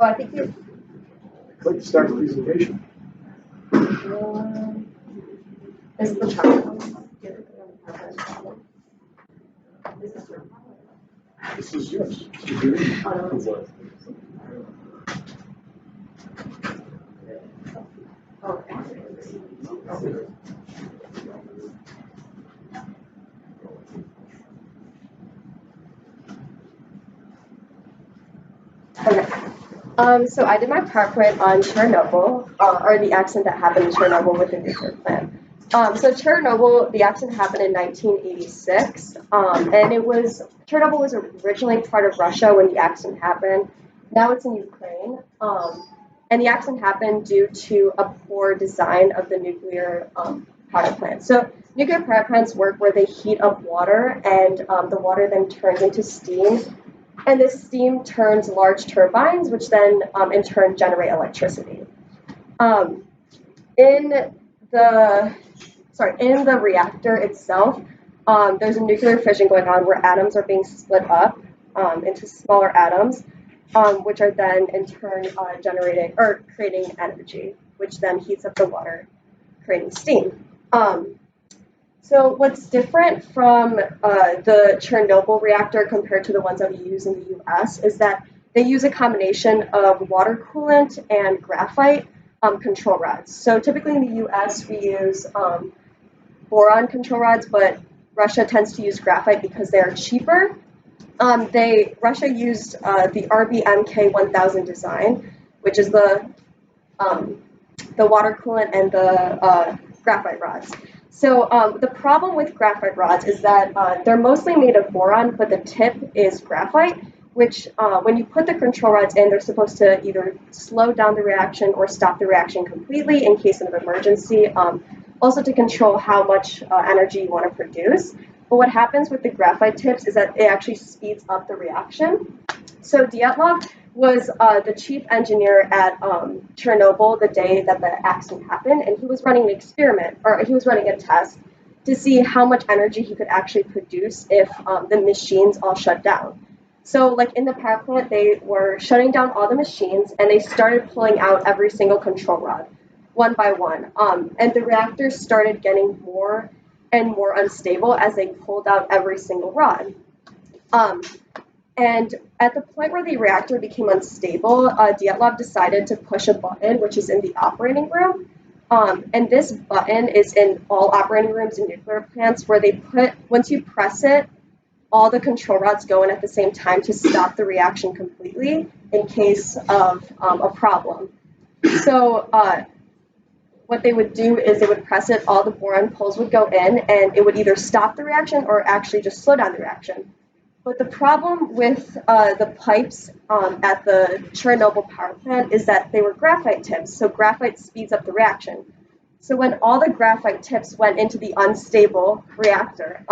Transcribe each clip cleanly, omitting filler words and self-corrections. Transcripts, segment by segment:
Oh, I think you. Click to start the presentation. This is the chart. This is yours. Okay. So I did my PowerPoint on Chernobyl, or the accident that happened in Chernobyl with the nuclear plant. So Chernobyl, the accident happened in 1986, and Chernobyl was originally part of Russia when the accident happened. Now it's in Ukraine, and the accident happened due to a poor design of the nuclear power plant. So nuclear power plants work where they heat up water, and the water then turns into steam. And this steam turns large turbines, which then in turn generate electricity. In the reactor itself, there's a nuclear fission going on where atoms are being split up into smaller atoms, which are then in turn generating or creating energy, which then heats up the water, creating steam. So what's different from the Chernobyl reactor compared to the ones that we use in the U.S. is that they use a combination of water coolant and graphite control rods. So typically in the U.S. we use boron control rods, but Russia tends to use graphite because they are cheaper. Russia used the RBMK 1000 design, which is the water coolant and the graphite rods. So the problem with graphite rods is that they're mostly made of boron, but the tip is graphite, which when you put the control rods in, they're supposed to either slow down the reaction or stop the reaction completely in case of an emergency, also to control how much energy you want to produce. But what happens with the graphite tips is that it actually speeds up the reaction. So Dyatlov was the chief engineer at Chernobyl the day that the accident happened, and he was running an experiment, or he was running a test to see how much energy he could actually produce if the machines all shut down. So like in the power plant, they were shutting down all the machines, and they started pulling out every single control rod, one by one. And the reactors started getting more and more unstable as they pulled out every single rod. And at the point where the reactor became unstable, Dyatlov decided to push a button, which is in the operating room. And this button is in all operating rooms in nuclear plants where once you press it, all the control rods go in at the same time to stop the reaction completely in case of a problem. So what they would do is they would press it, all the boron poles would go in, and it would either stop the reaction or actually just slow down the reaction. But the problem with the pipes at the Chernobyl power plant is that they were graphite tips, so graphite speeds up the reaction. So when all the graphite tips went into the unstable reactor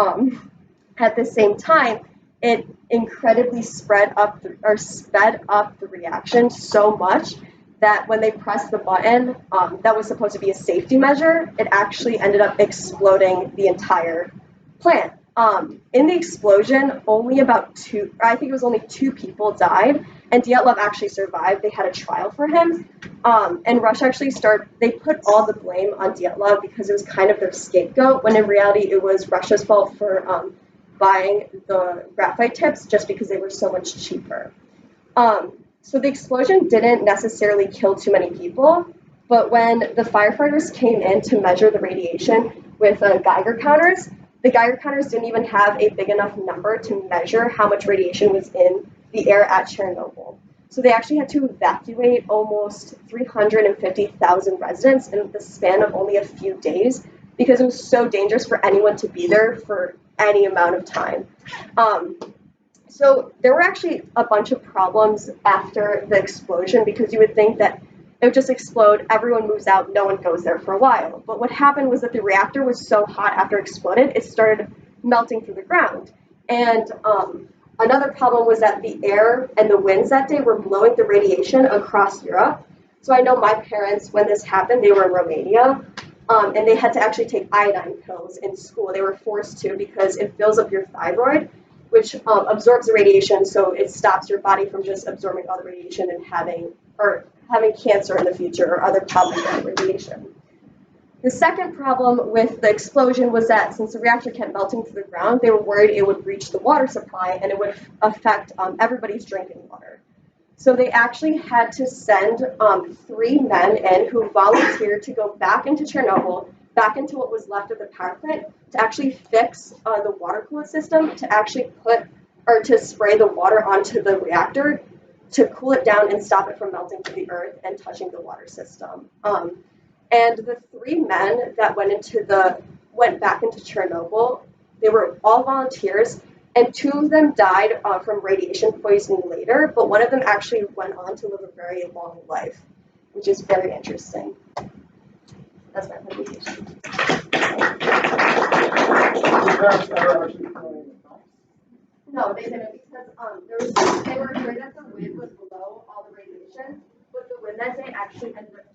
at the same time, it incredibly sped up the reaction so much that when they pressed the button that was supposed to be a safety measure, it actually ended up exploding the entire plant. In the explosion, only two people died, and Dyatlov actually survived. They had a trial for him, and Russia actually they put all the blame on Dyatlov because it was kind of their scapegoat, when in reality it was Russia's fault for buying the graphite tips just because they were so much cheaper. So the explosion didn't necessarily kill too many people, but when the firefighters came in to measure the radiation with Geiger counters, the Geiger counters didn't even have a big enough number to measure how much radiation was in the air at Chernobyl. So they actually had to evacuate almost 350,000 residents in the span of only a few days because it was so dangerous for anyone to be there for any amount of time. So there were actually a bunch of problems after the explosion because you would think that it would just explode, everyone moves out, no one goes there for a while. But what happened was that the reactor was so hot after it exploded, it started melting through the ground. And another problem was that the air and the winds that day were blowing the radiation across Europe. So I know my parents, when this happened, they were in Romania. and they had to actually take iodine pills in school. They were forced to because it fills up your thyroid, which absorbs the radiation, so it stops your body from just absorbing all the radiation and having cancer in the future or other problems with radiation. The second problem with the explosion was that since the reactor kept melting to the ground, they were worried it would reach the water supply and it would affect everybody's drinking water. So they actually had to send 3 men in who volunteered to go back into Chernobyl, back into what was left of the power plant, to actually fix the water cooler system, to actually to spray the water onto the reactor to cool it down and stop it from melting to the earth and touching the water system. And the 3 men that went back into Chernobyl, they were all volunteers, and 2 of them died from radiation poisoning later, but one of them actually went on to live a very long life, which is very interesting. That's my presentation. No, they didn't because they were afraid that the wind was below all the radiation, but the wind that day actually ended up